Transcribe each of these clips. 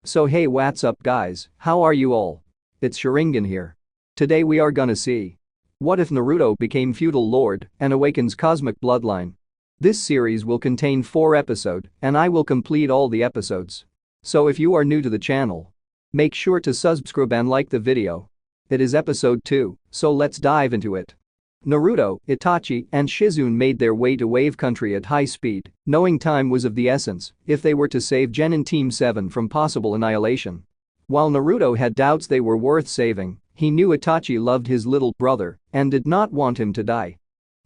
So hey, what's up guys, how are you all? It's Sharingan here. Today we are gonna see what if Naruto became feudal lord and awakens cosmic bloodline. This series will contain 4 episodes and I will complete all the episodes. So if you are new to the channel, make sure to subscribe and like the video. It is episode 2, so let's dive into it. Naruto, Itachi, and Shizune made their way to Wave Country at high speed, knowing time was of the essence if they were to save Genin Team 7 from possible annihilation. While Naruto had doubts they were worth saving, he knew Itachi loved his little brother and did not want him to die.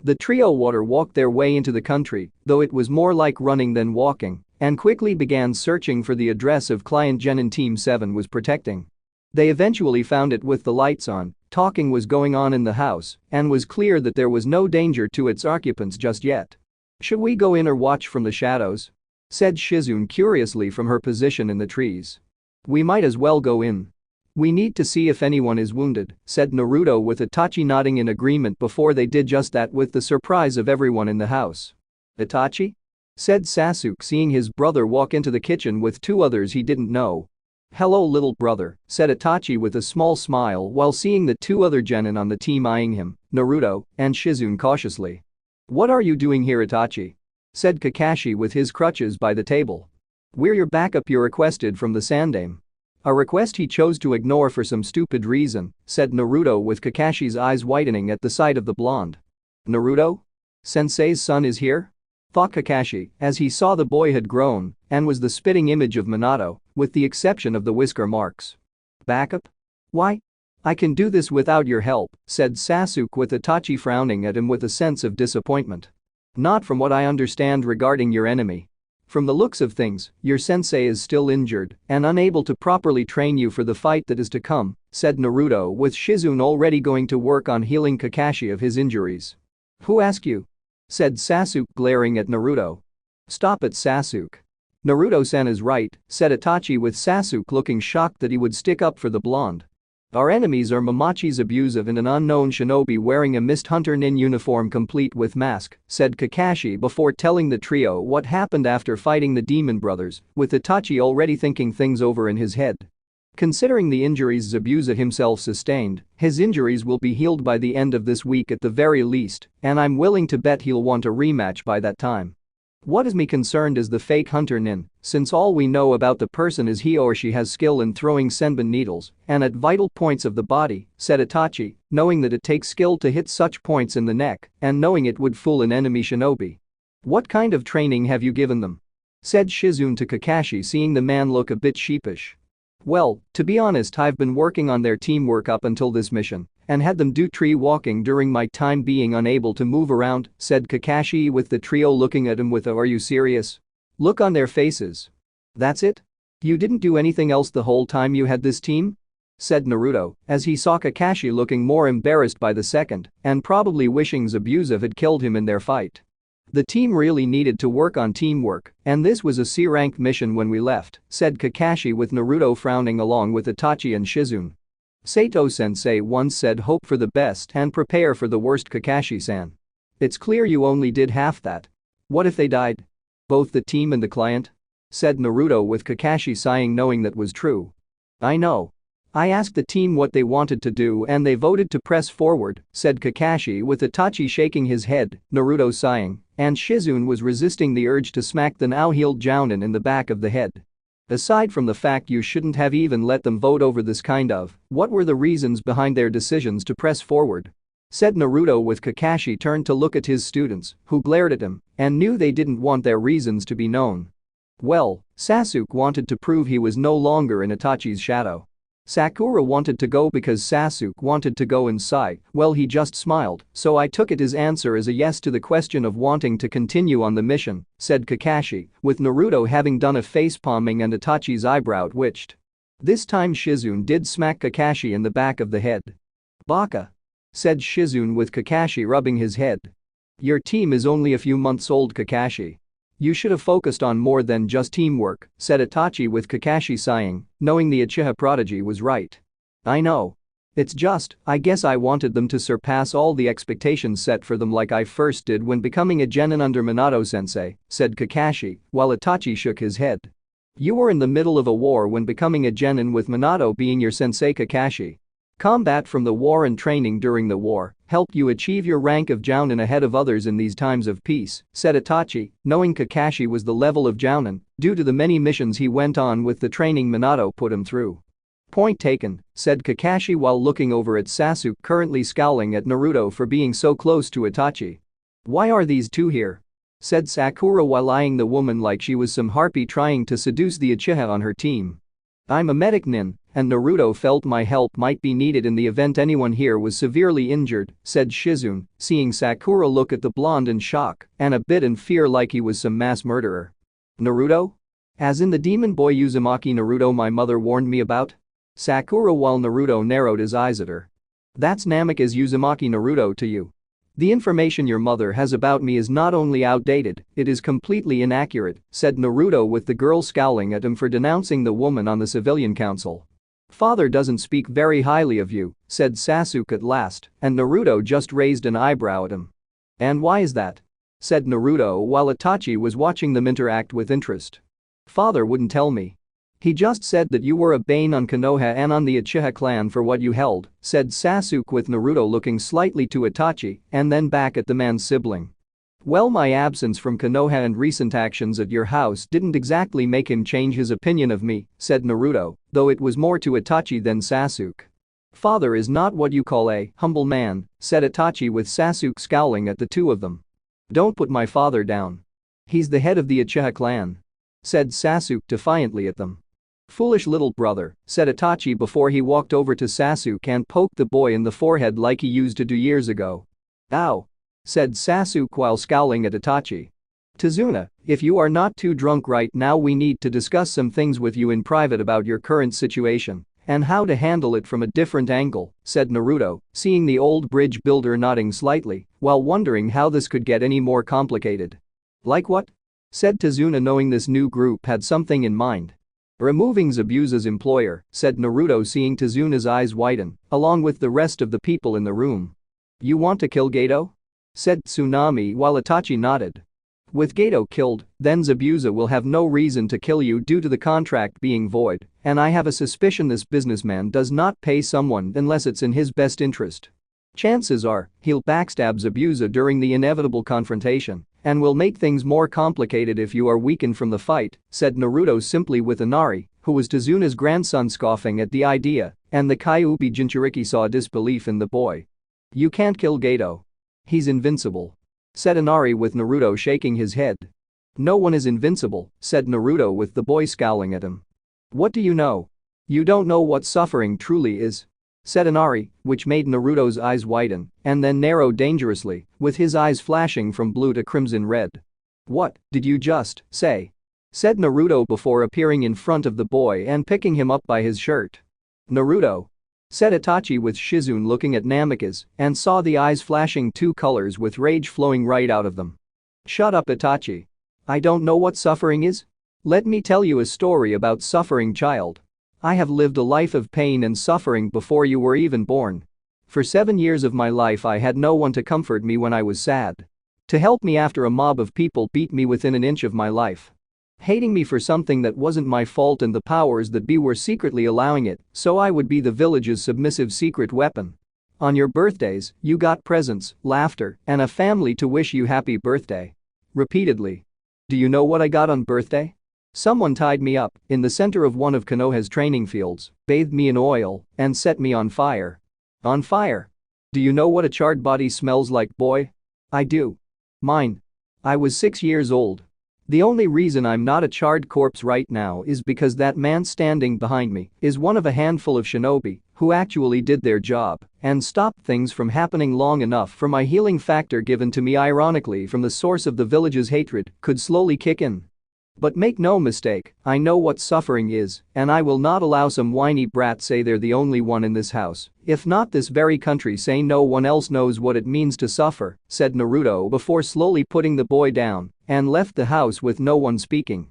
The trio walked their way into the country, though it was more like running than walking, and quickly began searching for the address of client Genin Team 7 was protecting. They eventually found it with the lights on. Talking was going on in the house and was clear that there was no danger to its occupants just yet. "Should we go in or watch from the shadows?" said Shizune curiously from her position in the trees. "We might as well go in. We need to see if anyone is wounded," said Naruto with Itachi nodding in agreement before they did just that with the surprise of everyone in the house. "Itachi?" said Sasuke seeing his brother walk into the kitchen with 2 others he didn't know. "Hello little brother," said Itachi with a small smile while seeing the 2 other genin on the team eyeing him, Naruto and Shizune cautiously. "What are you doing here Itachi?" said Kakashi with his crutches by the table. "We're your backup you requested from the Sandaime." A request he chose to ignore for some stupid reason, said Naruto with Kakashi's eyes widening at the sight of the blonde. "Naruto? Sensei's son is here?" thought Kakashi as he saw the boy had grown and was the spitting image of Minato, with the exception of the whisker marks. "Backup? Why? I can do this without your help," said Sasuke with Itachi frowning at him with a sense of disappointment. "Not from what I understand regarding your enemy. From the looks of things, your sensei is still injured and unable to properly train you for the fight that is to come," said Naruto with Shizune already going to work on healing Kakashi of his injuries. "Who asked you?" said Sasuke glaring at Naruto. "Stop it Sasuke. Naruto-san is right," said Itachi with Sasuke looking shocked that he would stick up for the blonde. "Our enemies are Momochi's abusive and an unknown shinobi wearing a mist hunter nin uniform complete with mask," said Kakashi before telling the trio what happened after fighting the demon brothers, with Itachi already thinking things over in his head. Considering the injuries Zabuza himself sustained, his injuries will be healed by the end of this week at the very least, and I'm willing to bet he'll want a rematch by that time. What is me concerned is the fake hunter nin, since all we know about the person is he or she has skill in throwing senbon needles and at vital points of the body," said Itachi, knowing that it takes skill to hit such points in the neck and knowing it would fool an enemy shinobi. "What kind of training have you given them?" said Shizune to Kakashi seeing the man look a bit sheepish. "Well, to be honest I've been working on their teamwork up until this mission and had them do tree walking during my time being unable to move around," said Kakashi with the trio looking at him with a "are you serious?" look on their faces. "That's it? You didn't do anything else the whole time you had this team?" said Naruto as he saw Kakashi looking more embarrassed by the second and probably wishing Zabuza had killed him in their fight. "The team really needed to work on teamwork, and this was a C-rank mission when we left," said Kakashi with Naruto frowning along with Itachi and Shizune. "Sato-sensei once said hope for the best and prepare for the worst Kakashi-san. It's clear you only did half that. What if they died? Both the team and the client?" said Naruto with Kakashi sighing knowing that was true. "I know. I asked the team what they wanted to do and they voted to press forward," said Kakashi with Itachi shaking his head, Naruto sighing, and Shizune was resisting the urge to smack the now-healed Jounin in the back of the head. "Aside from the fact you shouldn't have even let them vote over this what were the reasons behind their decisions to press forward?" said Naruto with Kakashi turned to look at his students, who glared at him and knew they didn't want their reasons to be known. Well, Sasuke wanted to prove he was no longer in Itachi's shadow. Sakura wanted to go because Sasuke wanted to go inside, well he just smiled, so I took it his answer as a yes to the question of wanting to continue on the mission, said Kakashi, with Naruto having done a facepalming and Itachi's eyebrow twitched. This time Shizune did smack Kakashi in the back of the head. "Baka," said Shizune with Kakashi rubbing his head. "Your team is only a few months old Kakashi. You should have focused on more than just teamwork," said Itachi with Kakashi sighing, knowing the Uchiha prodigy was right. "I know. It's just, I guess I wanted them to surpass all the expectations set for them like I first did when becoming a genin under Minato-sensei," said Kakashi, while Itachi shook his head. You were in the middle of a war when becoming a genin with Minato being your sensei Kakashi. Combat from the war and training during the war helped you achieve your rank of Jounin ahead of others in these times of peace, said Itachi, knowing Kakashi was the level of Jounin due to the many missions he went on with the training Minato put him through. Point taken, said Kakashi while looking over at Sasuke currently scowling at Naruto for being so close to Itachi. Why are these two here? Said Sakura while eyeing the woman like she was some harpy trying to seduce the Uchiha on her team. I'm a medic nin, and Naruto felt my help might be needed in the event anyone here was severely injured, said Shizune, seeing Sakura look at the blonde in shock and a bit in fear like he was some mass murderer. Naruto? As in the demon boy Uzumaki Naruto my mother warned me about? Sakura while Naruto narrowed his eyes at her. That's Namikaze Uzumaki Naruto to you. The information your mother has about me is not only outdated, it is completely inaccurate, said Naruto with the girl scowling at him for denouncing the woman on the civilian council. Father doesn't speak very highly of you, said Sasuke at last, and Naruto just raised an eyebrow at him. And why is that? Said Naruto while Itachi was watching them interact with interest. Father wouldn't tell me. He just said that you were a bane on Konoha and on the Uchiha clan for what you held, said Sasuke with Naruto looking slightly to Itachi and then back at the man's sibling. Well, my absence from Konoha and recent actions at your house didn't exactly make him change his opinion of me, said Naruto, though it was more to Itachi than Sasuke. Father is not what you call a humble man, said Itachi with Sasuke scowling at the two of them. Don't put my father down. He's the head of the Uchiha clan, said Sasuke defiantly at them. Foolish little brother, said Itachi before he walked over to Sasuke and poked the boy in the forehead like he used to do years ago. Ow! Said Sasuke while scowling at Itachi. Tazuna, if you are not too drunk right now we need to discuss some things with you in private about your current situation and how to handle it from a different angle, said Naruto, seeing the old bridge builder nodding slightly while wondering how this could get any more complicated. Like what? Said Tazuna knowing this new group had something in mind. Removing Zabuza's employer, said Naruto seeing Tazuna's eyes widen, along with the rest of the people in the room. You want to kill Gato? Said Tsunami while Itachi nodded. With Gato killed, then Zabuza will have no reason to kill you due to the contract being void, and I have a suspicion this businessman does not pay someone unless it's in his best interest. Chances are, he'll backstab Zabuza during the inevitable confrontation and will make things more complicated if you are weakened from the fight, said Naruto simply with Inari, who was Tazuna's grandson scoffing at the idea, and the Kyuubi Jinchuriki saw disbelief in the boy. You can't kill Gato. He's invincible, said Inari with Naruto shaking his head. No one is invincible, said Naruto with the boy scowling at him. What do you know? You don't know what suffering truly is, said Inari, which made Naruto's eyes widen and then narrow dangerously, with his eyes flashing from blue to crimson red. What did you just say? Said Naruto before appearing in front of the boy and picking him up by his shirt. Naruto, said Itachi with Shizune looking at Namikaze and saw the eyes flashing two colors with rage flowing right out of them. Shut up Itachi. I don't know what suffering is? Let me tell you a story about suffering, child. I have lived a life of pain and suffering before you were even born. For 7 years of my life I had no one to comfort me when I was sad. To help me after a mob of people beat me within an inch of my life. Hating me for something that wasn't my fault and the powers that be were secretly allowing it, so I would be the village's submissive secret weapon. On your birthdays, you got presents, laughter, and a family to wish you happy birthday. Repeatedly. Do you know what I got on birthday? Someone tied me up in the center of one of Konoha's training fields, bathed me in oil, and set me on fire. On fire? Do you know what a charred body smells like, boy? I do. Mine. I was 6 years old. The only reason I'm not a charred corpse right now is because that man standing behind me is one of a handful of shinobi who actually did their job and stopped things from happening long enough for my healing factor given to me ironically from the source of the village's hatred could slowly kick in. But make no mistake, I know what suffering is, and I will not allow some whiny brat say they're the only one in this house, if not this very country say no one else knows what it means to suffer, said Naruto before slowly putting the boy down and left the house with no one speaking.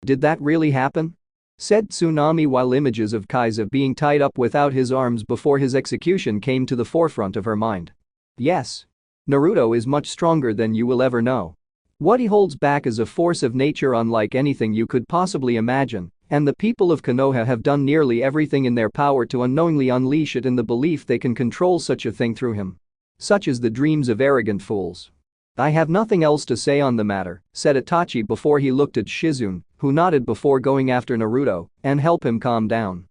Did that really happen? Said Tsunami while images of Kaiza being tied up without his arms before his execution came to the forefront of her mind. Yes. Naruto is much stronger than you will ever know. What he holds back is a force of nature unlike anything you could possibly imagine, and the people of Konoha have done nearly everything in their power to unknowingly unleash it in the belief they can control such a thing through him. Such is the dreams of arrogant fools. I have nothing else to say on the matter, said Itachi before he looked at Shizune, who nodded before going after Naruto and help him calm down.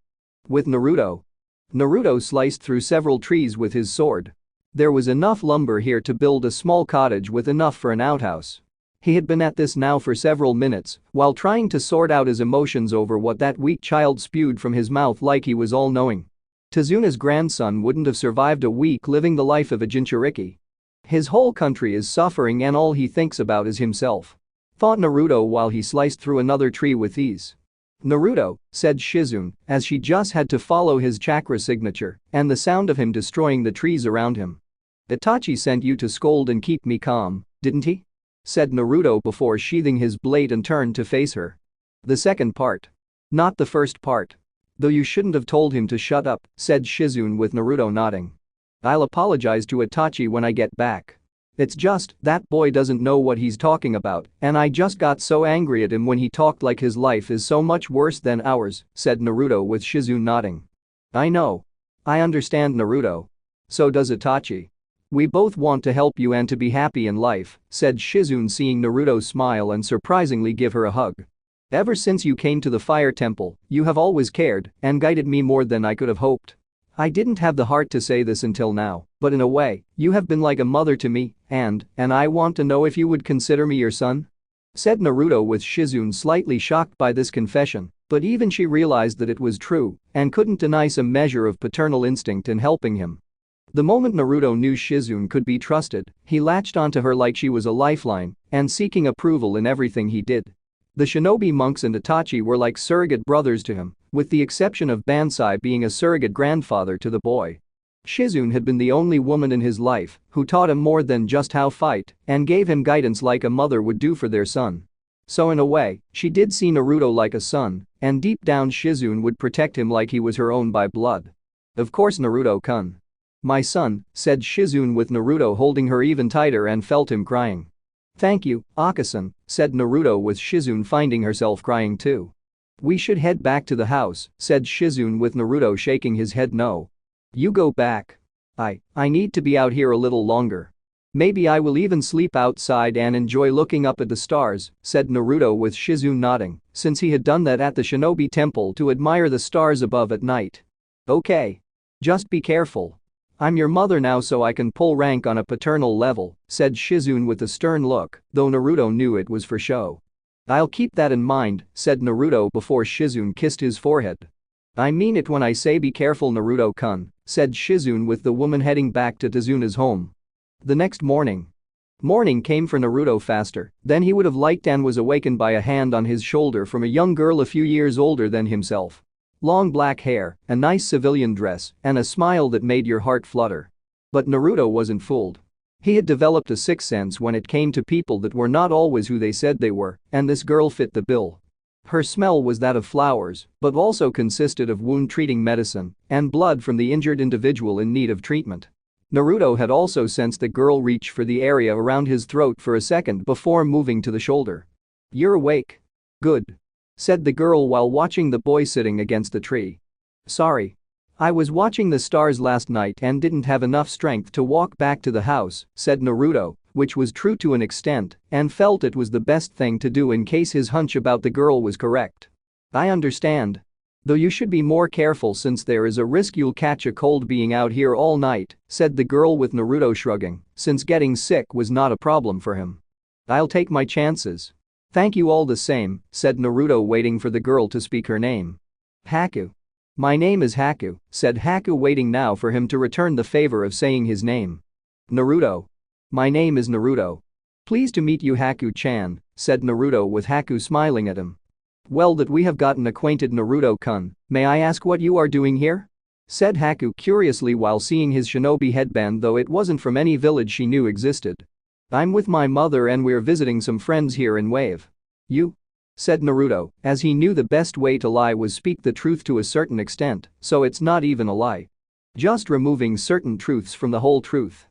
With Naruto sliced through several trees with his sword. There was enough lumber here to build a small cottage with enough for an outhouse. He had been at this now for several minutes while trying to sort out his emotions over what that weak child spewed from his mouth like he was all-knowing. Tezuna's grandson wouldn't have survived a week living the life of a Jinchuriki. His whole country is suffering and all he thinks about is himself. Thought Naruto while he sliced through another tree with ease. Naruto, said Shizune, as she just had to follow his chakra signature and the sound of him destroying the trees around him. Itachi sent you to scold and keep me calm, didn't he? Said Naruto before sheathing his blade and turned to face her. The second part. Not the first part. Though you shouldn't have told him to shut up, said Shizune with Naruto nodding. I'll apologize to Itachi when I get back. It's just, that boy doesn't know what he's talking about, and I just got so angry at him when he talked like his life is so much worse than ours, said Naruto with Shizune nodding. I know. I understand, Naruto. So does Itachi. We both want to help you and to be happy in life, said Shizune seeing Naruto smile and surprisingly give her a hug. Ever since you came to the fire temple, you have always cared and guided me more than I could have hoped. I didn't have the heart to say this until now, but in a way, you have been like a mother to me, and I want to know if you would consider me your son? Said Naruto with Shizune slightly shocked by this confession, but even she realized that it was true and couldn't deny some measure of paternal instinct in helping him. The moment Naruto knew Shizune could be trusted, he latched onto her like she was a lifeline and seeking approval in everything he did. The shinobi monks and Itachi were like surrogate brothers to him, with the exception of Bansai being a surrogate grandfather to the boy. Shizune had been the only woman in his life who taught him more than just how to fight and gave him guidance like a mother would do for their son. So in a way, she did see Naruto like a son, and deep down Shizune would protect him like he was her own by blood. Of course, Naruto-kun. My son, said Shizune with Naruto holding her even tighter and felt him crying. Thank you, Akasan, said Naruto with Shizune finding herself crying too. We should head back to the house, said Shizune with Naruto shaking his head no. You go back. I need to be out here a little longer. Maybe I will even sleep outside and enjoy looking up at the stars, said Naruto with Shizune nodding, since he had done that at the shinobi temple to admire the stars above at night. Okay. Just be careful. I'm your mother now so I can pull rank on a paternal level, said Shizune with a stern look, though Naruto knew it was for show. I'll keep that in mind, said Naruto before Shizune kissed his forehead. I mean it when I say be careful, Naruto-kun, said Shizune with the woman heading back to Tezuna's home. The next morning. Morning came for Naruto faster than he would have liked and was awakened by a hand on his shoulder from a young girl a few years older than himself. Long black hair, a nice civilian dress, and a smile that made your heart flutter. But Naruto wasn't fooled. He had developed a sixth sense when it came to people that were not always who they said they were, and this girl fit the bill. Her smell was that of flowers, but also consisted of wound-treating medicine and blood from the injured individual in need of treatment. Naruto had also sensed the girl reach for the area around his throat for a second before moving to the shoulder. You're awake. Good. Said the girl while watching the boy sitting against a tree. Sorry. I was watching the stars last night and didn't have enough strength to walk back to the house, said Naruto, which was true to an extent, and felt it was the best thing to do in case his hunch about the girl was correct. I understand. Though you should be more careful since there is a risk you'll catch a cold being out here all night, said the girl with Naruto shrugging, since getting sick was not a problem for him. I'll take my chances. Thank you all the same, said Naruto waiting for the girl to speak her name. Haku. My name is Haku, said Haku waiting now for him to return the favor of saying his name. Naruto. My name is Naruto. Pleased to meet you, Haku-chan, said Naruto with Haku smiling at him. Well that we have gotten acquainted, Naruto-kun, may I ask what you are doing here? Said Haku curiously while seeing his shinobi headband, though it wasn't from any village she knew existed. I'm with my mother and we're visiting some friends here in Wave. You? Said Naruto, as he knew the best way to lie was speak the truth to a certain extent, so it's not even a lie. Just removing certain truths from the whole truth.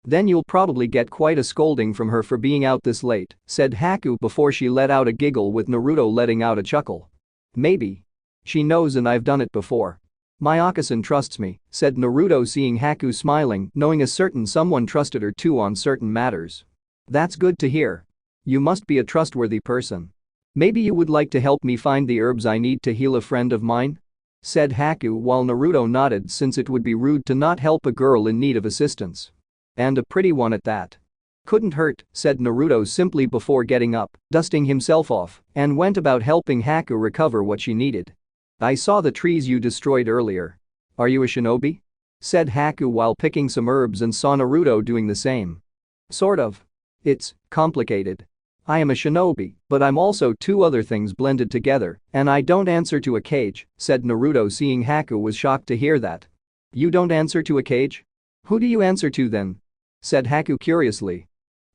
Then you'll probably get quite a scolding from her for being out this late, said Haku before she let out a giggle with Naruto letting out a chuckle. Maybe. She knows and I've done it before. My Akasan trusts me, said Naruto seeing Haku smiling, knowing a certain someone trusted her too on certain matters. That's good to hear. You must be a trustworthy person. Maybe you would like to help me find the herbs I need to heal a friend of mine? Said Haku while Naruto nodded since it would be rude to not help a girl in need of assistance. And a pretty one at that. Couldn't hurt, said Naruto simply before getting up, dusting himself off, and went about helping Haku recover what she needed. I saw the trees you destroyed earlier. Are you a shinobi? Said Haku while picking some herbs and saw Naruto doing the same. Sort of. It's complicated. I am a shinobi, but I'm also two other things blended together, and I don't answer to a cage, said Naruto seeing Haku was shocked to hear that. You don't answer to a cage? Who do you answer to then? Said Haku curiously.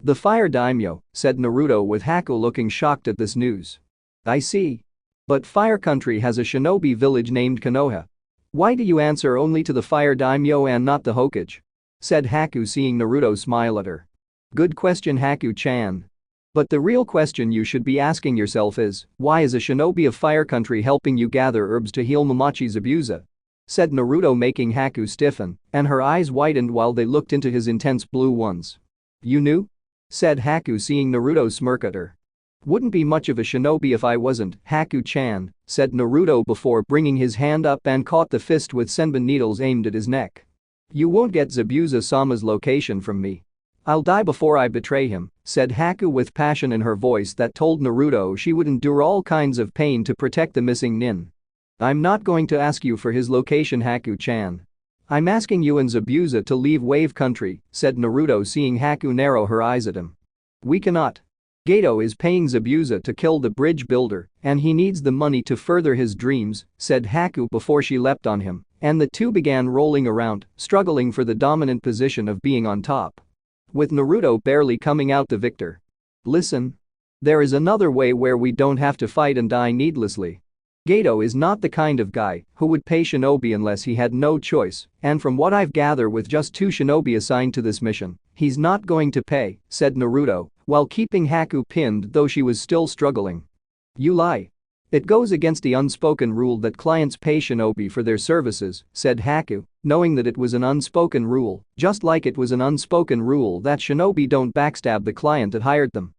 The fire daimyo, said Naruto with Haku looking shocked at this news. I see. But Fire Country has a shinobi village named Konoha. Why do you answer only to the fire daimyo and not the Hokage? Said Haku seeing Naruto smile at her. Good question Haku-chan. But the real question you should be asking yourself is, why is a shinobi of Fire Country helping you gather herbs to heal Momochi Zabuza? Said Naruto making Haku stiffen, and her eyes widened while they looked into his intense blue ones. You knew? Said Haku seeing Naruto smirk at her. Wouldn't be much of a shinobi if I wasn't, Haku-chan, said Naruto before bringing his hand up and caught the fist with senbon needles aimed at his neck. You won't get Zabuza-sama's location from me. I'll die before I betray him, said Haku with passion in her voice that told Naruto she would endure all kinds of pain to protect the missing nin. I'm not going to ask you for his location Haku-chan. I'm asking you and Zabuza to leave Wave Country, said Naruto seeing Haku narrow her eyes at him. We cannot. Gato is paying Zabuza to kill the bridge builder, and he needs the money to further his dreams, said Haku before she leapt on him, and the two began rolling around, struggling for the dominant position of being on top. With Naruto barely coming out the victor. Listen. There is another way where we don't have to fight and die needlessly. Gato is not the kind of guy who would pay shinobi unless he had no choice, and from what I've gathered with just 2 shinobi assigned to this mission, he's not going to pay, said Naruto, while keeping Haku pinned though she was still struggling. You lie. It goes against the unspoken rule that clients pay shinobi for their services, said Haku, knowing that it was an unspoken rule, just like it was an unspoken rule that shinobi don't backstab the client that hired them.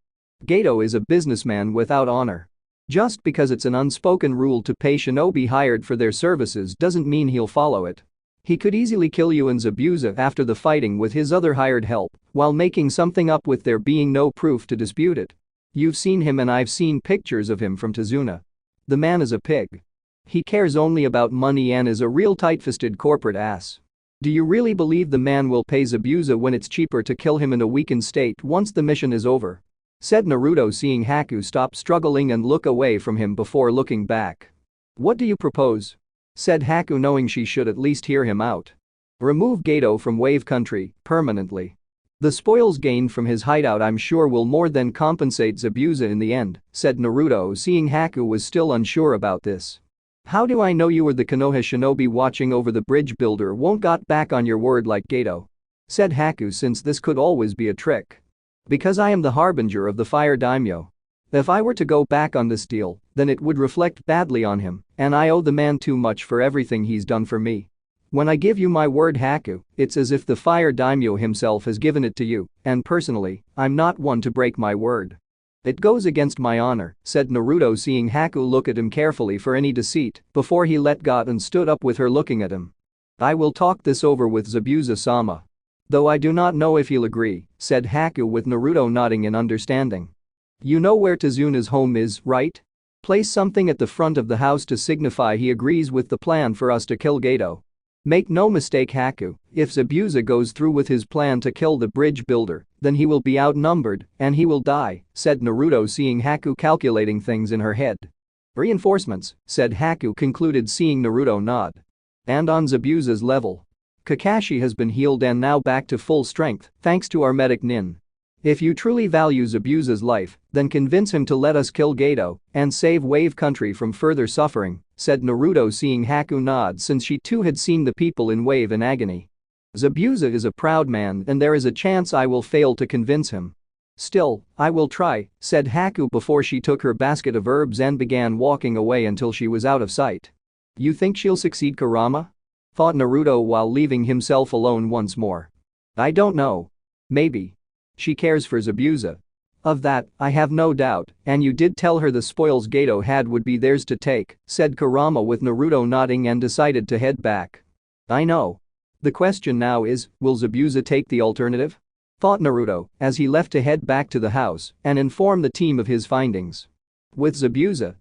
Gato is a businessman without honor. Just because it's an unspoken rule to pay shinobi hired for their services doesn't mean he'll follow it. He could easily kill you and Zabuza after the fighting with his other hired help, while making something up with there being no proof to dispute it. You've seen him and I've seen pictures of him from Tazuna. The man is a pig. He cares only about money and is a real tight-fisted corporate ass. Do you really believe the man will pay Zabuza when it's cheaper to kill him in a weakened state once the mission is over? Said Naruto seeing Haku stop struggling and look away from him before looking back. What do you propose? Said Haku knowing she should at least hear him out. Remove Gato from Wave Country, permanently. The spoils gained from his hideout I'm sure will more than compensate Zabuza in the end, said Naruto seeing Haku was still unsure about this. How do I know you were the Konoha shinobi watching over the bridge builder won't got back on your word like Gato? Said Haku since this could always be a trick. Because I am the harbinger of the fire daimyo. If I were to go back on this deal, then it would reflect badly on him, and I owe the man too much for everything he's done for me. When I give you my word Haku, it's as if the fire daimyo himself has given it to you, and personally, I'm not one to break my word. It goes against my honor, said Naruto seeing Haku look at him carefully for any deceit before he let go and stood up with her looking at him. I will talk this over with Zabuza-sama. Though I do not know if he'll agree, said Haku with Naruto nodding in understanding. You know where Tazuna's home is, right? Place something at the front of the house to signify he agrees with the plan for us to kill Gato. Make no mistake Haku, if Zabuza goes through with his plan to kill the bridge builder, then he will be outnumbered and he will die, said Naruto seeing Haku calculating things in her head. Reinforcements, said Haku concluded seeing Naruto nod. And on Zabuza's level. Kakashi has been healed and now back to full strength thanks to our medic Nin. If you truly value Zabuza's life, then convince him to let us kill Gato and save Wave Country from further suffering, said Naruto seeing Haku nod since she too had seen the people in Wave in agony. Zabuza is a proud man and there is a chance I will fail to convince him. Still, I will try, said Haku before she took her basket of herbs and began walking away until she was out of sight. You think she'll succeed, Kurama? Thought Naruto while leaving himself alone once more. I don't know. Maybe. She cares for Zabuza. Of that, I have no doubt, and you did tell her the spoils Gato had would be theirs to take, said Kurama with Naruto nodding and decided to head back. I know. The question now is, will Zabuza take the alternative? Thought Naruto as he left to head back to the house and inform the team of his findings. With Zabuza?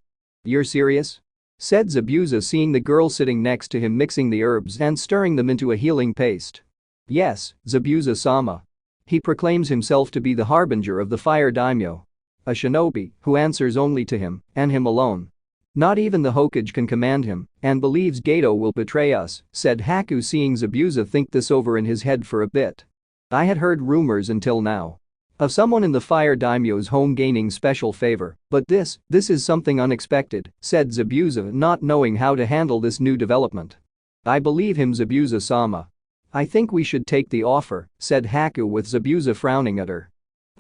You're serious? Said Zabuza seeing the girl sitting next to him mixing the herbs and stirring them into a healing paste. Yes, Zabuza-sama. He proclaims himself to be the harbinger of the fire daimyo. A shinobi who answers only to him and him alone. Not even the Hokage can command him and believes Gato will betray us, said Haku seeing Zabuza think this over in his head for a bit. I had heard rumors until now of someone in the fire daimyo's home gaining special favor, but this is something unexpected, said Zabuza not knowing how to handle this new development. I believe him, Zabuza-sama. I think we should take the offer, said Haku with Zabuza frowning at her.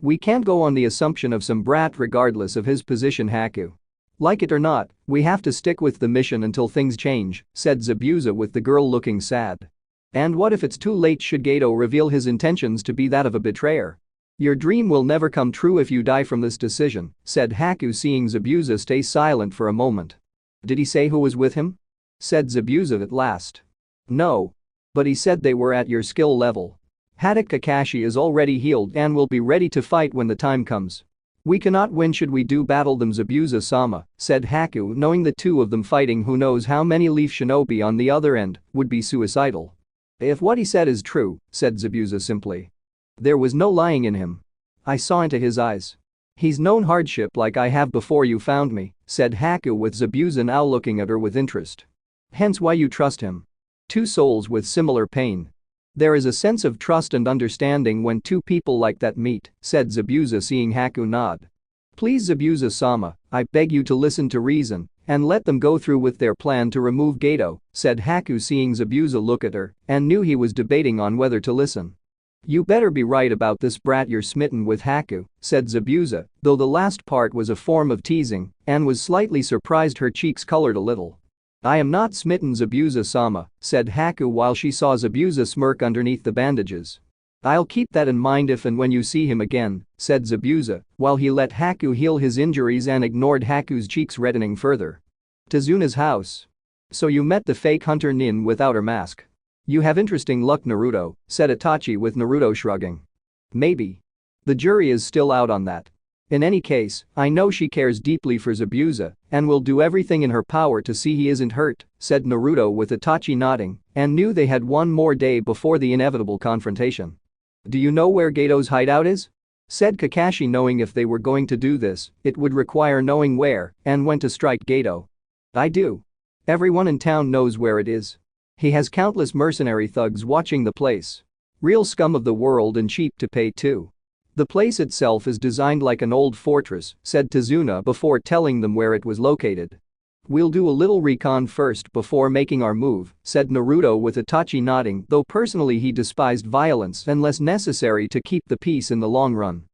We can't go on the assumption of some brat regardless of his position, Haku. Like it or not, we have to stick with the mission until things change, said Zabuza with the girl looking sad. And what if it's too late should Gato reveal his intentions to be that of a betrayer? Your dream will never come true if you die from this decision, said Haku seeing Zabuza stay silent for a moment. Did he say who was with him? Said Zabuza at last. No. But he said they were at your skill level. Haddock Kakashi is already healed and will be ready to fight when the time comes. We cannot win should we do battle them, Zabuza-sama, said Haku knowing the two of them fighting who knows how many Leaf Shinobi on the other end would be suicidal. If what he said is true, said Zabuza simply. There was no lying in him. I saw into his eyes. He's known hardship like I have before you found me, said Haku with Zabuza now looking at her with interest. Hence why you trust him. Two souls with similar pain. There is a sense of trust and understanding when two people like that meet, said Zabuza seeing Haku nod. Please, Zabuza-sama, I beg you to listen to reason and let them go through with their plan to remove Gato, said Haku seeing Zabuza look at her and knew he was debating on whether to listen. You better be right about this brat, you're smitten with Haku, said Zabuza, though the last part was a form of teasing and was slightly surprised her cheeks colored a little. I am not smitten, Zabuza-sama, said Haku while she saw Zabuza smirk underneath the bandages. I'll keep that in mind if and when you see him again, said Zabuza, while he let Haku heal his injuries and ignored Haku's cheeks reddening further. Tazuna's house. So you met the fake hunter Nin without her mask. You have interesting luck, Naruto, said Itachi with Naruto shrugging. Maybe. The jury is still out on that. In any case, I know she cares deeply for Zabuza and will do everything in her power to see he isn't hurt, said Naruto with Itachi nodding and knew they had one more day before the inevitable confrontation. Do you know where Gato's hideout is? Said Kakashi knowing if they were going to do this, it would require knowing where and when to strike Gato. I do. Everyone in town knows where it is. He has countless mercenary thugs watching the place. Real scum of the world and cheap to pay too. The place itself is designed like an old fortress, said Tazuna before telling them where it was located. We'll do a little recon first before making our move, said Naruto with Itachi nodding, though personally he despised violence unless necessary to keep the peace in the long run.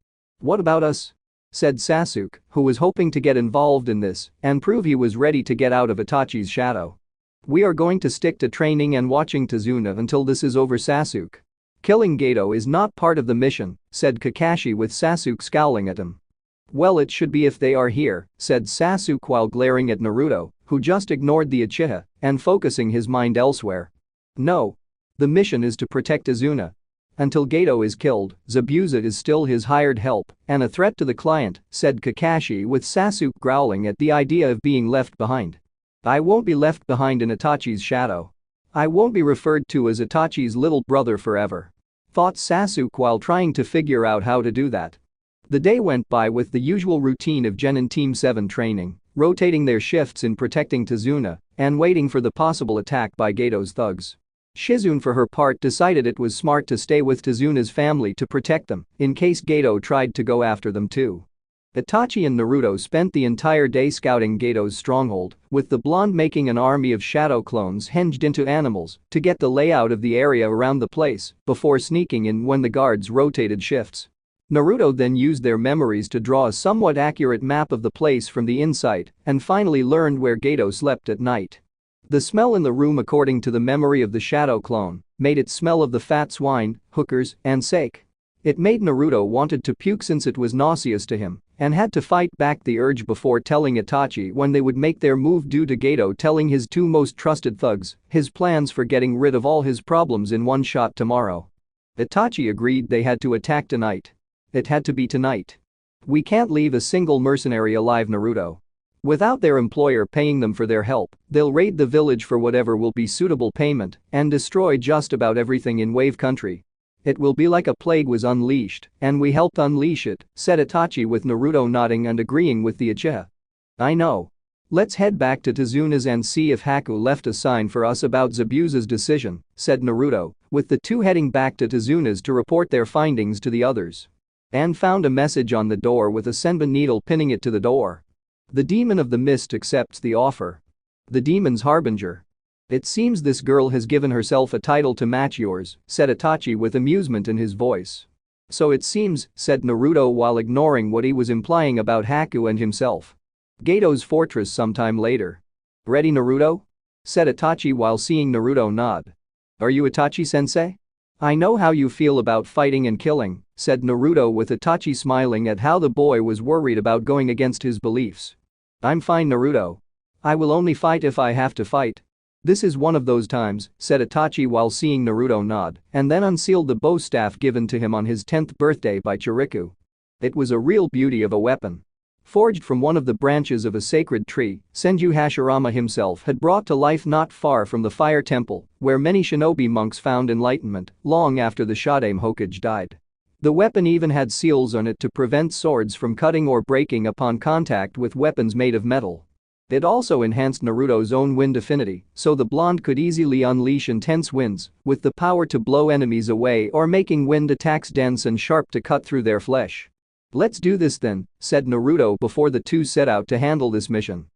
What about us? Said Sasuke, who was hoping to get involved in this and prove he was ready to get out of Itachi's shadow. We are going to stick to training and watching Tazuna until this is over, Sasuke. Killing Gato is not part of the mission, said Kakashi with Sasuke scowling at him. Well, it should be if they are here, said Sasuke while glaring at Naruto, who just ignored the Uchiha and focusing his mind elsewhere. No. The mission is to protect Tazuna. Until Gato is killed, Zabuza is still his hired help and a threat to the client, said Kakashi with Sasuke growling at the idea of being left behind. I won't be left behind in Itachi's shadow. I won't be referred to as Itachi's little brother forever. Thought Sasuke while trying to figure out how to do that. The day went by with the usual routine of Genin Team 7 training, rotating their shifts in protecting Tazuna and waiting for the possible attack by Gato's thugs. Shizune for her part decided it was smart to stay with Tazuna's family to protect them in case Gato tried to go after them too. Itachi and Naruto spent the entire day scouting Gato's stronghold, with the blonde making an army of shadow clones hinged into animals to get the layout of the area around the place before sneaking in when the guards rotated shifts. Naruto then used their memories to draw a somewhat accurate map of the place from the inside and finally learned where Gato slept at night. The smell in the room, according to the memory of the shadow clone, made it smell of the fat swine, hookers, and sake. It made Naruto wanted to puke since it was nauseous to him and had to fight back the urge before telling Itachi when they would make their move due to Gato telling his two most trusted thugs his plans for getting rid of all his problems in one shot tomorrow. Itachi agreed they had to attack tonight. It had to be tonight. We can't leave a single mercenary alive, Naruto. Without their employer paying them for their help, they'll raid the village for whatever will be suitable payment and destroy just about everything in Wave Country. It will be like a plague was unleashed, and we helped unleash it, said Itachi with Naruto nodding and agreeing with the Uchiha. I know. Let's head back to Tazuna's and see if Haku left a sign for us about Zabuza's decision, said Naruto, with the two heading back to Tazuna's to report their findings to the others. And found a message on the door with a senbon needle pinning it to the door. The demon of the mist accepts the offer. The demon's harbinger. It seems this girl has given herself a title to match yours, said Itachi with amusement in his voice. So it seems, said Naruto while ignoring what he was implying about Haku and himself. Gato's fortress sometime later. Ready, Naruto? Said Itachi while seeing Naruto nod. Are you Itachi-sensei? I know how you feel about fighting and killing, said Naruto with Itachi smiling at how the boy was worried about going against his beliefs. I'm fine, Naruto. I will only fight if I have to fight. This is one of those times, said Itachi while seeing Naruto nod and then unsealed the bow staff given to him on his 10th birthday by Chiriku. It was a real beauty of a weapon. Forged from one of the branches of a sacred tree, Senju Hashirama himself had brought to life not far from the fire temple, where many shinobi monks found enlightenment long after the Shadame Hokage died. The weapon even had seals on it to prevent swords from cutting or breaking upon contact with weapons made of metal. It also enhanced Naruto's own wind affinity, so the blonde could easily unleash intense winds with the power to blow enemies away or making wind attacks dense and sharp to cut through their flesh. Let's do this then, said Naruto before the two set out to handle this mission.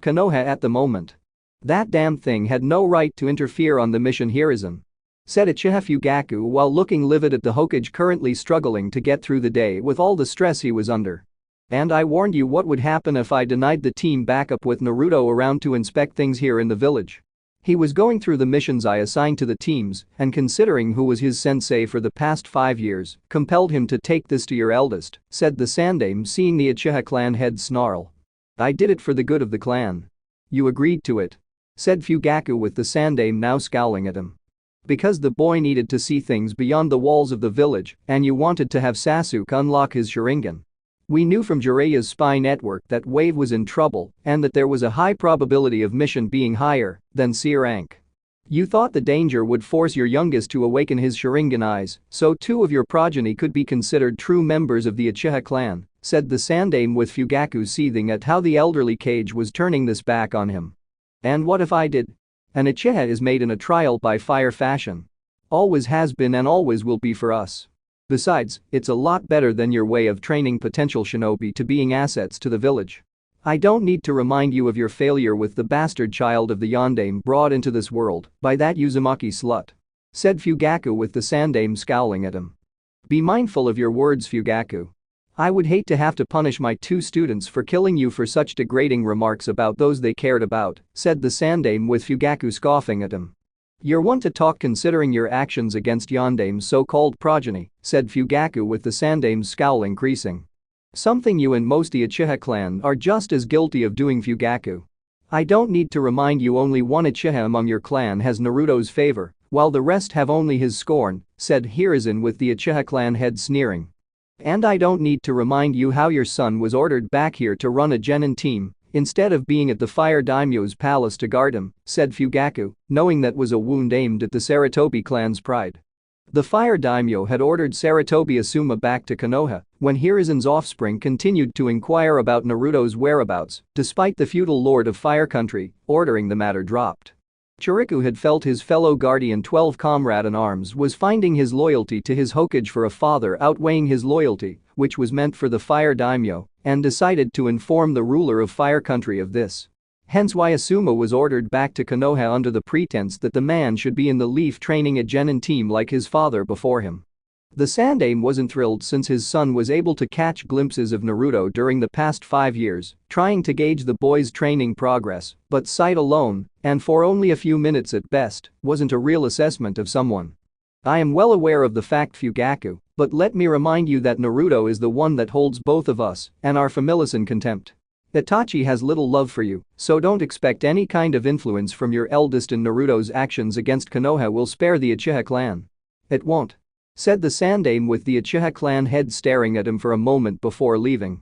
Konoha at the moment. That damn thing had no right to interfere on the mission, Hiruzen. Said Uchiha Fugaku while looking livid at the Hokage currently struggling to get through the day with all the stress he was under. And I warned you what would happen if I denied the team backup with Naruto around to inspect things here in the village. He was going through the missions I assigned to the teams and considering who was his sensei for the past 5 years, compelled him to take this to your eldest, said the Sandame seeing the Uchiha clan head snarl. I did it for the good of the clan. You agreed to it? Said Fugaku with the Sandame now scowling at him. Because the boy needed to see things beyond the walls of the village and you wanted to have Sasuke unlock his Sharingan. We knew from Jiraiya's spy network that Wave was in trouble and that there was a high probability of mission being higher than C rank. You thought the danger would force your youngest to awaken his Sharingan eyes, so 2 of your progeny could be considered true members of the Uchiha clan, said the Sandame with Fugaku seething at how the elderly Kage was turning this back on him. And what if I did? An Uchiha is made in a trial by fire fashion. Always has been and always will be for us. Besides, it's a lot better than your way of training potential shinobi to being assets to the village. I don't need to remind you of your failure with the bastard child of the Yondaime brought into this world by that Uzumaki slut. Said Fugaku with the Sandame scowling at him. Be mindful of your words, Fugaku. I would hate to have to punish my 2 students for killing you for such degrading remarks about those they cared about, said the Sandame with Fugaku scoffing at him. You're one to talk considering your actions against Yondaime's so-called progeny, said Fugaku with the Sandame's scowl increasing. Something you and most the Uchiha clan are just as guilty of doing, Fugaku. I don't need to remind you only one Uchiha among your clan has Naruto's favor, while the rest have only his scorn, said Hiruzen with the Uchiha clan head sneering. And I don't need to remind you how your son was ordered back here to run a genin team instead of being at the Fire Daimyo's palace to guard him, said Fugaku, knowing that was a wound aimed at the Sarutobi clan's pride. The Fire Daimyo had ordered Sarutobi Asuma back to Konoha when Hiruzen's offspring continued to inquire about Naruto's whereabouts, despite the feudal lord of Fire Country ordering the matter dropped. Chiriku had felt his fellow guardian 12 comrade-in-arms was finding his loyalty to his Hokage for a father outweighing his loyalty which was meant for the fire daimyo, and decided to inform the ruler of Fire Country of this. Hence why Asuma was ordered back to Konoha under the pretense that the man should be in the Leaf training a genin team like his father before him. The Sandaime wasn't thrilled since his son was able to catch glimpses of Naruto during the past 5 years, trying to gauge the boy's training progress, but sight alone, and for only a few minutes at best, wasn't a real assessment of someone. I am well aware of the fact, Fugaku, but let me remind you that Naruto is the one that holds both of us and our families in contempt. Itachi has little love for you, so don't expect any kind of influence from your eldest, and Naruto's actions against Konoha will spare the Uchiha clan. It won't," said the Sandaime, with the Uchiha clan head staring at him for a moment before leaving.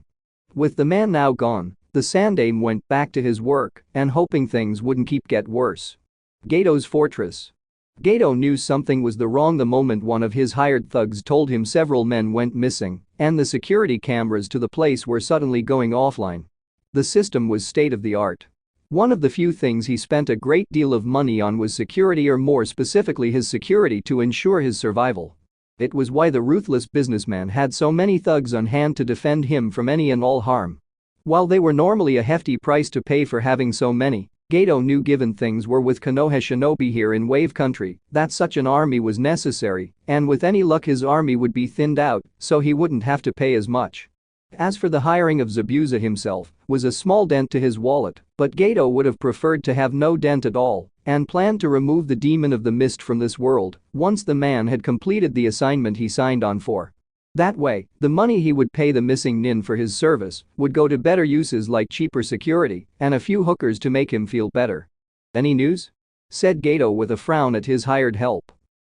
With the man now gone, the Sandaime went back to his work and hoping things wouldn't get worse. Gato's fortress. Gato knew something was wrong the moment one of his hired thugs told him several men went missing and the security cameras to the place were suddenly going offline. The system was state-of-the-art. One of the few things he spent a great deal of money on was security, or more specifically his security to ensure his survival. It was why the ruthless businessman had so many thugs on hand to defend him from any and all harm. While they were normally a hefty price to pay for having so many, Gato knew, given things were with Konoha shinobi here in Wave Country, that such an army was necessary, and with any luck his army would be thinned out so he wouldn't have to pay as much. As for the hiring of Zabuza himself, was a small dent to his wallet, but Gato would have preferred to have no dent at all and planned to remove the demon of the mist from this world once the man had completed the assignment he signed on for. That way, the money he would pay the missing nin for his service would go to better uses like cheaper security and a few hookers to make him feel better. "Any news?" said Gato with a frown at his hired help.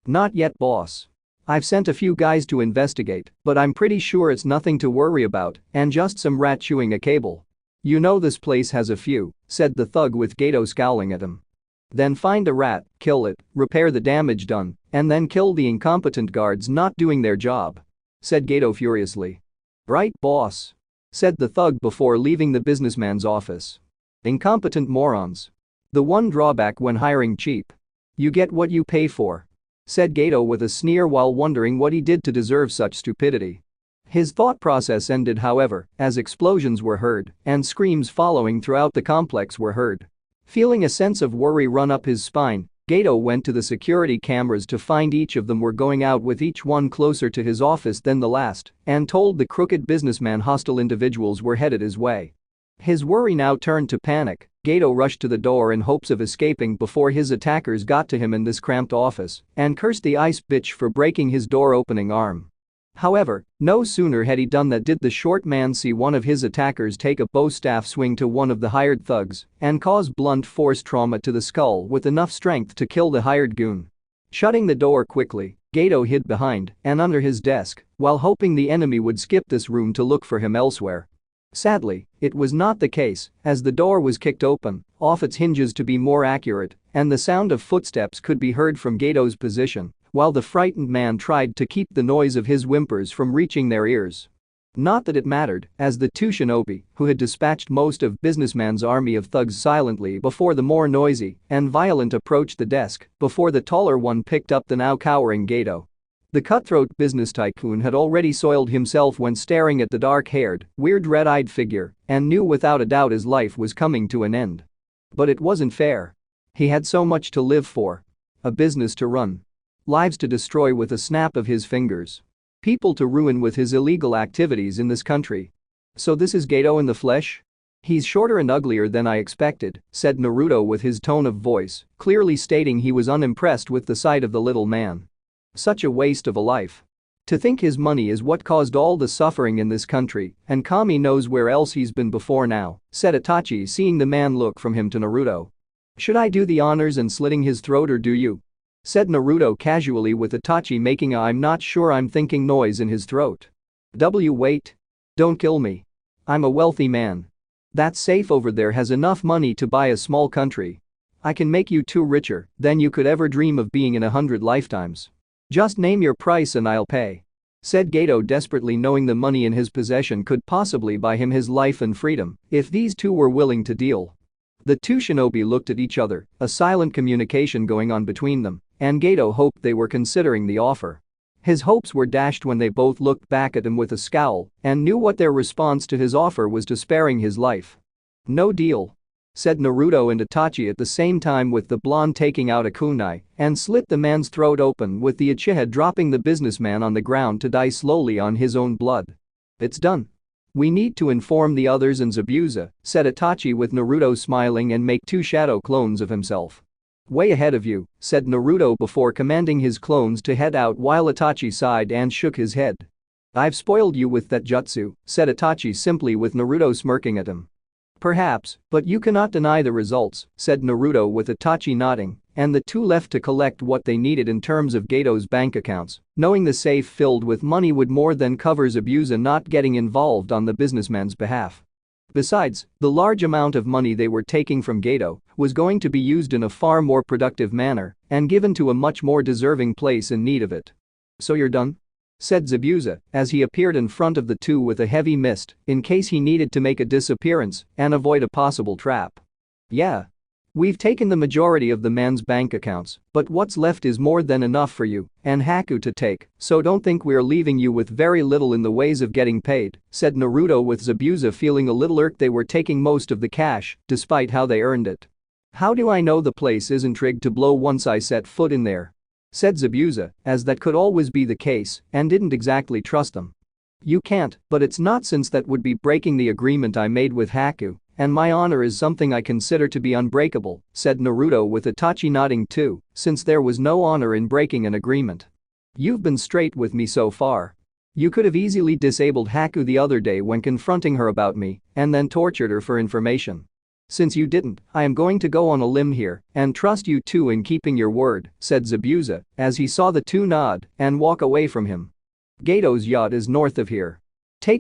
"Not yet, boss. I've sent a few guys to investigate, but I'm pretty sure it's nothing to worry about and just some rat chewing a cable. You know this place has a few," said the thug with Gato scowling at him. "Then find a rat, kill it, repair the damage done, and then kill the incompetent guards not doing their job," said Gato furiously. "Right, boss," said the thug before leaving the businessman's office. "Incompetent morons. The one drawback when hiring cheap. You get what you pay for," said Gato with a sneer while wondering what he did to deserve such stupidity. His thought process ended, however, as explosions were heard and screams following throughout the complex were heard. Feeling a sense of worry run up his spine, Gato went to the security cameras to find each of them were going out, with each one closer to his office than the last, and told the crooked businessman hostile individuals were headed his way. His worry now turned to panic. Gato rushed to the door in hopes of escaping before his attackers got to him in this cramped office and cursed the ice bitch for breaking his door-opening arm. However, no sooner had he done that did the short man see one of his attackers take a bow staff swing to one of the hired thugs and cause blunt force trauma to the skull with enough strength to kill the hired goon. Shutting the door quickly, Gato hid behind and under his desk while hoping the enemy would skip this room to look for him elsewhere. Sadly, it was not the case, as the door was kicked open, off its hinges to be more accurate, and the sound of footsteps could be heard from Gato's position, while the frightened man tried to keep the noise of his whimpers from reaching their ears. Not that it mattered, as the two shinobi, who had dispatched most of businessman's army of thugs silently before the more noisy and violent approached the desk before the taller one picked up the now cowering Gato. The cutthroat business tycoon had already soiled himself when staring at the dark-haired, weird red-eyed figure and knew without a doubt his life was coming to an end. But it wasn't fair. He had so much to live for. A business to run. Lives to destroy with a snap of his fingers. People to ruin with his illegal activities in this country. "So this is Gato in the flesh? He's shorter and uglier than I expected," said Naruto with his tone of voice, clearly stating he was unimpressed with the sight of the little man. "Such a waste of a life. To think his money is what caused all the suffering in this country, and Kami knows where else he's been before now," said Itachi, seeing the man look from him to Naruto. "Should I do the honors in slitting his throat, or do you?" said Naruto casually, with Itachi making a "I'm not sure I'm thinking" noise in his throat. Wait. Don't kill me. I'm a wealthy man. That safe over there has enough money to buy a small country. I can make you two richer than you could ever dream of being in 100 lifetimes. Just name your price and I'll pay," said Gato, desperately knowing the money in his possession could possibly buy him his life and freedom if these two were willing to deal. The two shinobi looked at each other, a silent communication going on between them, and Gato hoped they were considering the offer. His hopes were dashed when they both looked back at him with a scowl and knew what their response to his offer was to sparing his life. "No deal," said Naruto and Itachi at the same time, with the blonde taking out a kunai and slit the man's throat open, with the Uchiha dropping the businessman on the ground to die slowly on his own blood. "It's done. We need to inform the others and Zabuza," said Itachi, with Naruto smiling, "and make 2 shadow clones of himself." "Way ahead of you," said Naruto before commanding his clones to head out, while Itachi sighed and shook his head. "I've spoiled you with that jutsu," said Itachi simply, with Naruto smirking at him. "Perhaps, but you cannot deny the results," said Naruto, with Itachi nodding, and the two left to collect what they needed in terms of Gato's bank accounts, knowing the safe filled with money would more than cover Zabuza not getting involved on the businessman's behalf. Besides, the large amount of money they were taking from Gato was going to be used in a far more productive manner and given to a much more deserving place in need of it. "So you're done?" said Zabuza as he appeared in front of the two with a heavy mist in case he needed to make a disappearance and avoid a possible trap. "Yeah. We've taken the majority of the man's bank accounts, but what's left is more than enough for you and Haku to take, so don't think we're leaving you with very little in the ways of getting paid," said Naruto, with Zabuza feeling a little irked they were taking most of the cash despite how they earned it. "How do I know the place isn't rigged to blow once I set foot in there?" said Zabuza, as that could always be the case and didn't exactly trust them. "You can't, but it's not, since that would be breaking the agreement I made with Haku, and my honor is something I consider to be unbreakable," said Naruto, with Itachi nodding too, since there was no honor in breaking an agreement. "You've been straight with me so far. You could have easily disabled Haku the other day when confronting her about me and then tortured her for information. Since you didn't, I am going to go on a limb here and trust you two in keeping your word," said Zabuza as he saw the two nod and walk away from him. "Gato's yacht is north of here.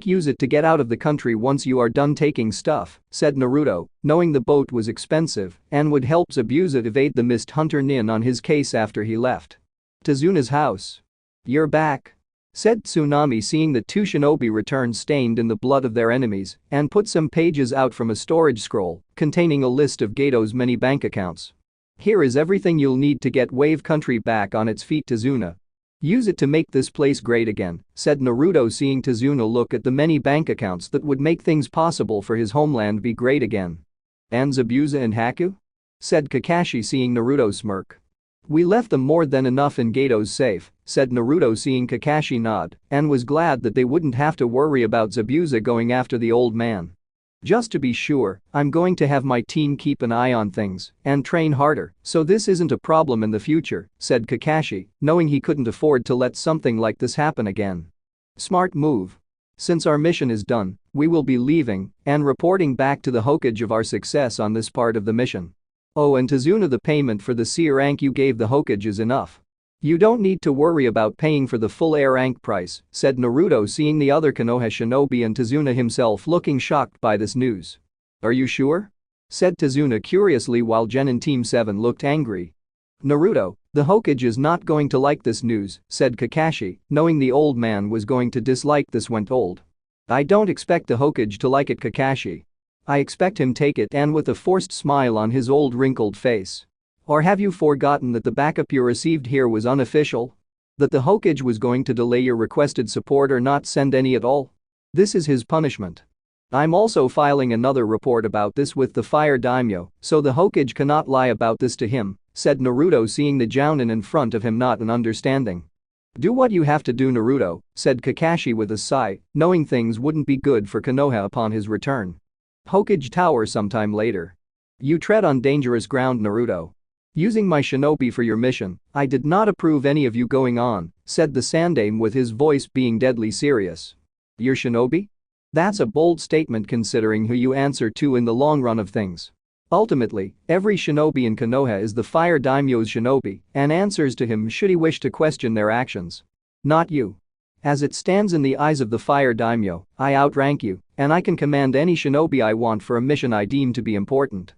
Use it to get out of the country once you are done taking stuff," said Naruto, knowing the boat was expensive and would help Zabuza evade the Mist Hunter Nin on his case after he left. "Tazuna's house. You're back," said Tsunami, seeing the two shinobi return stained in the blood of their enemies, and put some pages out from a storage scroll containing a list of Gato's many bank accounts. "Here is everything you'll need to get Wave Country back on its feet, Tazuna. Use it to make this place great again," said Naruto, seeing Tazuna look at the many bank accounts that would make things possible for his homeland be great again. "And Zabuza and Haku?" said Kakashi, seeing Naruto smirk. "We left them more than enough in Gato's safe," said Naruto, seeing Kakashi nod, and was glad that they wouldn't have to worry about Zabuza going after the old man. "Just to be sure, I'm going to have my team keep an eye on things and train harder, so this isn't a problem in the future," said Kakashi, knowing he couldn't afford to let something like this happen again. "Smart move. Since our mission is done, we will be leaving and reporting back to the Hokage of our success on this part of the mission. Oh, and Tazuna, the payment for the C rank you gave the Hokage is enough. You don't need to worry about paying for the full A rank price," said Naruto, seeing the other Konoha shinobi and Tazuna himself looking shocked by this news. "Are you sure?" said Tazuna curiously, while Genin Team 7 looked angry. "Naruto, the Hokage is not going to like this news," said Kakashi, knowing the old man was going to dislike this when told. "I don't expect the Hokage to like it, Kakashi. I expect him take it," and with a forced smile on his old wrinkled face. "Or have you forgotten that the backup you received here was unofficial? That the Hokage was going to delay your requested support or not send any at all? This is his punishment. I'm also filing another report about this with the Fire Daimyo, so the Hokage cannot lie about this to him," said Naruto, seeing the Jounin in front of him not an understanding. "Do what you have to do, Naruto," said Kakashi with a sigh, knowing things wouldn't be good for Konoha upon his return. "Hokage Tower sometime later. You tread on dangerous ground, Naruto. Using my shinobi for your mission, I did not approve any of you going on," said the Sandaime, with his voice being deadly serious. "Your shinobi? That's a bold statement considering who you answer to in the long run of things. Ultimately, every shinobi in Konoha is the Fire Daimyo's shinobi and answers to him should he wish to question their actions. Not you. As it stands in the eyes of the Fire Daimyo, I outrank you, and I can command any shinobi I want for a mission I deem to be important.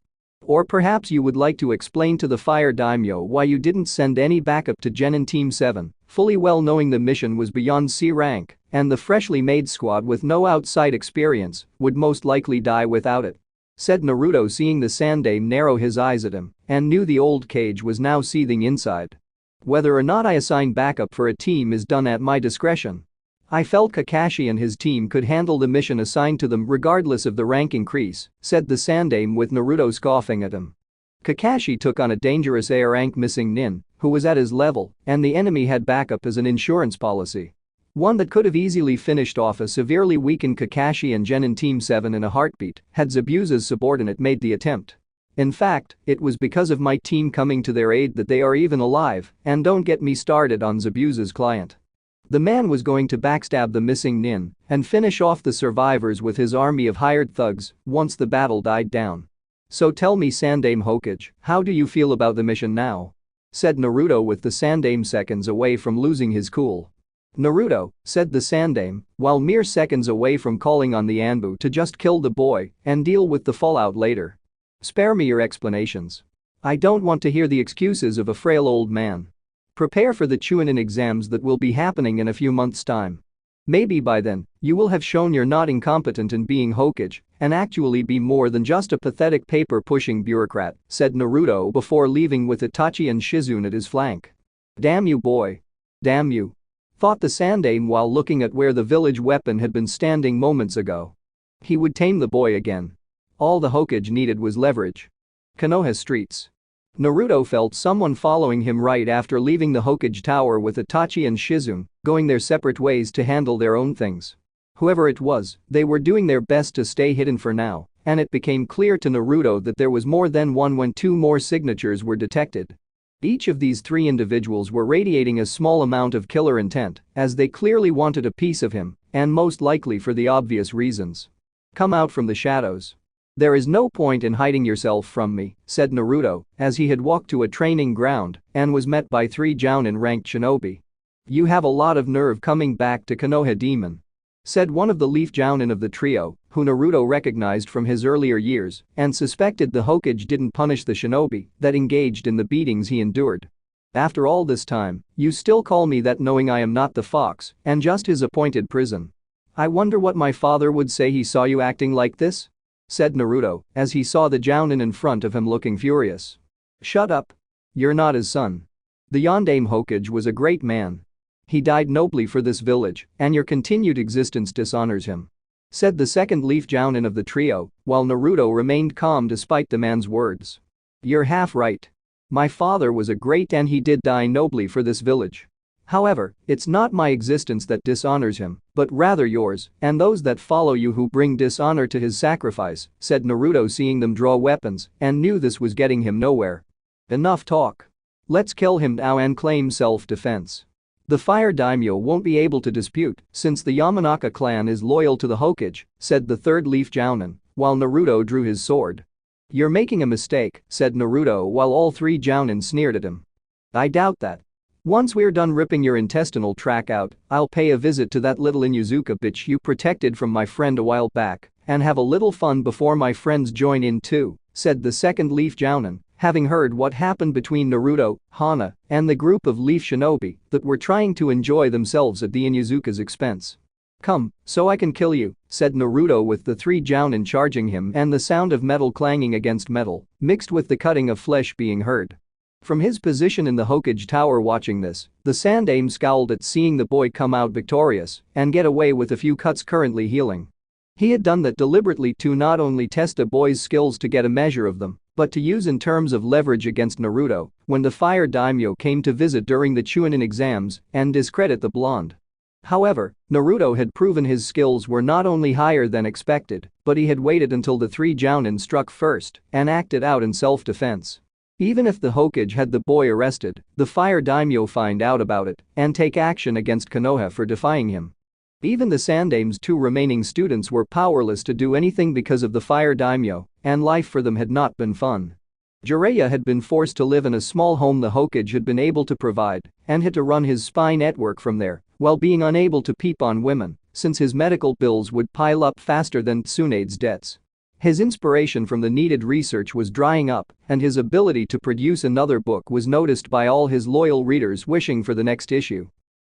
Or perhaps you would like to explain to the Fire Daimyo why you didn't send any backup to Genin Team 7, fully well knowing the mission was beyond C rank, and the freshly made squad with no outside experience would most likely die without it," said Naruto, seeing the Sandaime narrow his eyes at him and knew the old cage was now seething inside. Whether or not I assign backup for a team is done at my discretion. I felt Kakashi and his team could handle the mission assigned to them regardless of the rank increase," said the Sandaime with Naruto scoffing at him. Kakashi took on a dangerous A-rank missing nin who was at his level, and the enemy had backup as an insurance policy. One that could have easily finished off a severely weakened Kakashi and Genin Team 7 in a heartbeat had Zabuza's subordinate made the attempt. In fact, it was because of my team coming to their aid that they are even alive, and don't get me started on Zabuza's client. The man was going to backstab the missing nin and finish off the survivors with his army of hired thugs once the battle died down. "So tell me, Sandaime Hokage, how do you feel about the mission now?" said Naruto with the Sandaime seconds away from losing his cool. "Naruto," said the Sandaime, while mere seconds away from calling on the Anbu to just kill the boy and deal with the fallout later. "Spare me your explanations. I don't want to hear the excuses of a frail old man. Prepare for the Chunin exams that will be happening in a few months' time. Maybe by then, you will have shown you're not incompetent in being Hokage and actually be more than just a pathetic paper-pushing bureaucrat," said Naruto before leaving with Itachi and Shizune at his flank. "Damn you, boy. Damn you," thought the Sandaime while looking at where the village weapon had been standing moments ago. He would tame the boy again. All the Hokage needed was leverage. Konoha streets. Naruto felt someone following him right after leaving the Hokage Tower with Itachi and Shizune, going their separate ways to handle their own things. Whoever it was, they were doing their best to stay hidden for now, and it became clear to Naruto that there was more than one when two more signatures were detected. Each of these three individuals were radiating a small amount of killer intent, as they clearly wanted a piece of him, and most likely for the obvious reasons. "Come out from the shadows. There is no point in hiding yourself from me," said Naruto as he had walked to a training ground and was met by three Jounin-ranked shinobi. "You have a lot of nerve coming back to Konoha, demon," said one of the Leaf Jounin of the trio, who Naruto recognized from his earlier years and suspected the Hokage didn't punish the shinobi that engaged in the beatings he endured. "After all this time, you still call me that, knowing I am not the fox and just his appointed prison. I wonder what my father would say he saw you acting like this?" said Naruto as he saw the Jounin in front of him looking furious. "Shut up. You're not his son. The Yondaime Hokage was a great man. He died nobly for this village, and your continued existence dishonors him," said the second Leaf Jounin of the trio, while Naruto remained calm despite the man's words. "You're half right. My father was a great and he did die nobly for this village. However, it's not my existence that dishonors him, but rather yours and those that follow you who bring dishonor to his sacrifice," said Naruto, seeing them draw weapons and knew this was getting him nowhere. "Enough talk. Let's kill him now and claim self-defense. The Fire Daimyo won't be able to dispute since the Yamanaka clan is loyal to the Hokage," said the third Leaf Jounin, while Naruto drew his sword. "You're making a mistake," said Naruto while all three Jounin sneered at him. "I doubt that. Once we're done ripping your intestinal tract out, I'll pay a visit to that little Inuzuka bitch you protected from my friend a while back and have a little fun before my friends join in too," said the second Leaf Jounin, having heard what happened between Naruto, Hana, and the group of Leaf Shinobi that were trying to enjoy themselves at the Inuzuka's expense. "Come, so I can kill you," said Naruto with the three Jounin charging him and the sound of metal clanging against metal, mixed with the cutting of flesh being heard. From his position in the Hokage Tower watching this, the Sandaime scowled at seeing the boy come out victorious and get away with a few cuts currently healing. He had done that deliberately to not only test a boy's skills to get a measure of them, but to use in terms of leverage against Naruto when the Fire Daimyo came to visit during the Chunin exams and discredit the blonde. However, Naruto had proven his skills were not only higher than expected, but he had waited until the three Jounin struck first and acted out in self-defense. Even if the Hokage had the boy arrested, the Fire Daimyo find out about it and take action against Konoha for defying him. Even the Sandaime's two remaining students were powerless to do anything because of the Fire Daimyo, and life for them had not been fun. Jiraiya had been forced to live in a small home the Hokage had been able to provide and had to run his spy network from there while being unable to peep on women since his medical bills would pile up faster than Tsunade's debts. His inspiration from the needed research was drying up, and his ability to produce another book was noticed by all his loyal readers wishing for the next issue.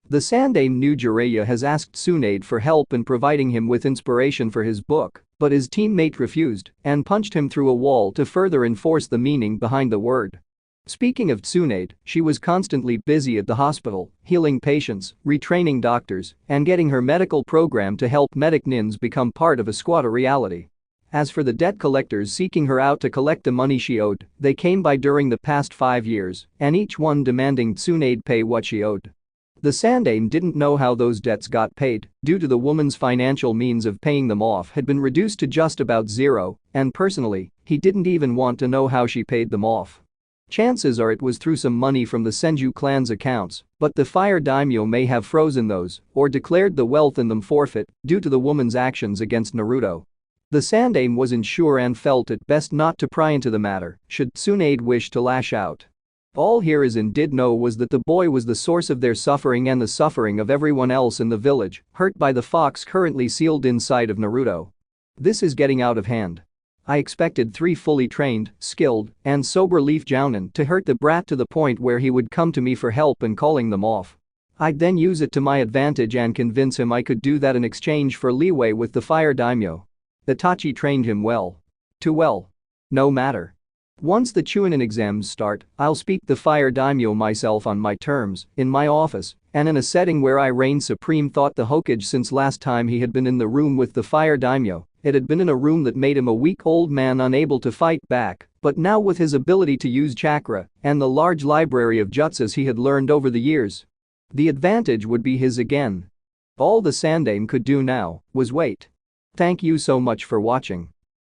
The Sandaime knew Jiraiya has asked Tsunade for help in providing him with inspiration for his book, but his teammate refused and punched him through a wall to further enforce the meaning behind the word. Speaking of Tsunade, she was constantly busy at the hospital, healing patients, retraining doctors, and getting her medical program to help medic nins become part of a squad a reality. As for the debt collectors seeking her out to collect the money she owed, they came by during the past 5 years, and each one demanding Tsunade pay what she owed. The Sandaime didn't know how those debts got paid due to the woman's financial means of paying them off had been reduced to just about zero, and personally, he didn't even want to know how she paid them off. Chances are it was through some money from the Senju clan's accounts, but the fire daimyo may have frozen those or declared the wealth in them forfeit due to the woman's actions against Naruto. The Sandaime wasn't sure and felt it best not to pry into the matter should Tsunade wish to lash out. All Hiruzen did know was that the boy was the source of their suffering and the suffering of everyone else in the village, hurt by the fox currently sealed inside of Naruto. This is getting out of hand. I expected 3 fully trained, skilled, and sober Leaf Jounin to hurt the brat to the point where he would come to me for help and calling them off. I'd then use it to my advantage and convince him I could do that in exchange for leeway with the fire daimyo. Itachi trained him well. Too well. No matter. Once the Chunin exams start, I'll speak the fire daimyo myself on my terms, in my office, and in a setting where I reign supreme, thought the Hokage. Since last time he had been in the room with the fire daimyo, it had been in a room that made him a weak old man unable to fight back, but now with his ability to use chakra and the large library of jutsus he had learned over the years, the advantage would be his again. All the Sandaime could do now was wait. Thank you so much for watching.